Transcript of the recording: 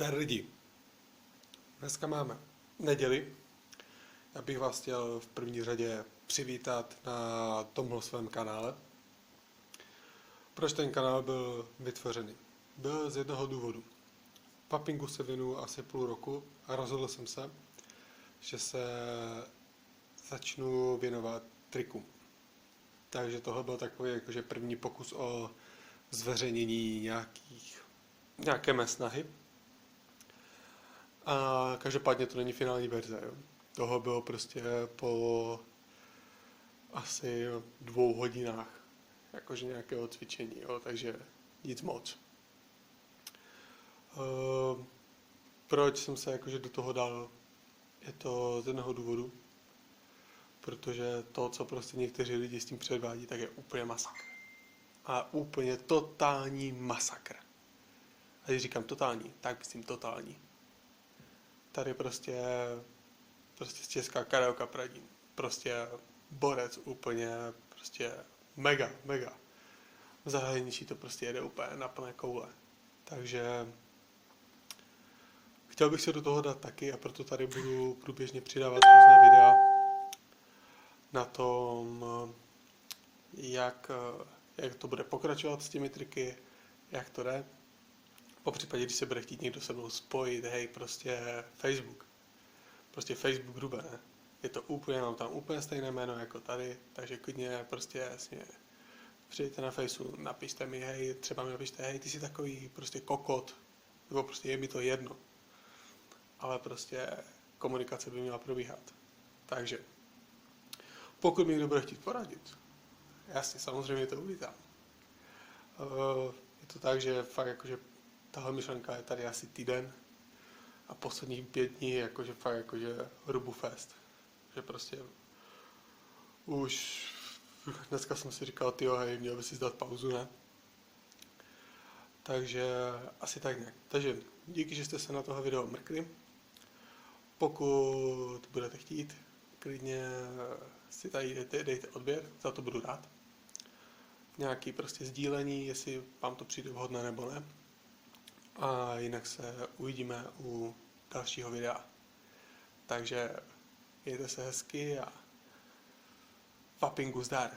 Zdar lidi. Dneska máme neděli. Já bych vás chtěl v první řadě přivítat na tomhle svém kanále. Proč ten kanál byl vytvořený? Byl z jednoho důvodu. Papingu se věnuju asi půl roku a rozhodl jsem se, že se začnu věnovat trikům. Takže tohle byl takový jakože první pokus o zveřejnění nějaké mé snahy. A každopádně to není finální verze. Jo. Toho bylo prostě po asi 2 hodinách jakože nějakého cvičení, jo, takže nic moc. Proč jsem se jakože do toho dal? Je to z jednoho důvodu, protože to, co prostě někteří lidi s tím předvádí, tak je úplně masakr. A úplně totální masakr. A když říkám totální, tak myslím totální. Tady prostě z Česká Karel Kapradin. Prostě borec úplně, prostě mega. V zahraničí to prostě jede úplně na plné koule. Takže chtěl bych se do toho dát taky a proto tady budu průběžně přidávat různé videa na tom, jak to bude pokračovat s těmi triky, jak to jde. Popřípadě, když se bude chtít někdo se mnou spojit, hej, prostě Facebook Grube, ne? Je to úplně, mám tam úplně stejné jméno jako tady, takže klidně prostě jasně přijďte na Faceu, napište mi, hej, třeba mi napište, hej, ty jsi takový prostě kokot, nebo prostě je mi to jedno. Ale prostě komunikace by měla probíhat. Takže, pokud mi někdo bude chtít poradit, jasně, samozřejmě to uvítám. Je to tak, že fakt jakože tahle myšlenka je tady asi týden a posledních 5 dní jakože fakt jakože rubu fest. Že prostě už dneska jsem si říkal, tyjo, hej, měl by si dát pauzu, ne? Takže asi tak nějak. Takže díky, že jste se na tohle video mrkli. Pokud budete chtít, klidně si tady dejte odběr, za to budu rád. Nějaký prostě sdílení, jestli vám to přijde vhodné nebo ne. A jinak se uvidíme u dalšího videa. Takže mějte se hezky a papingu zdar.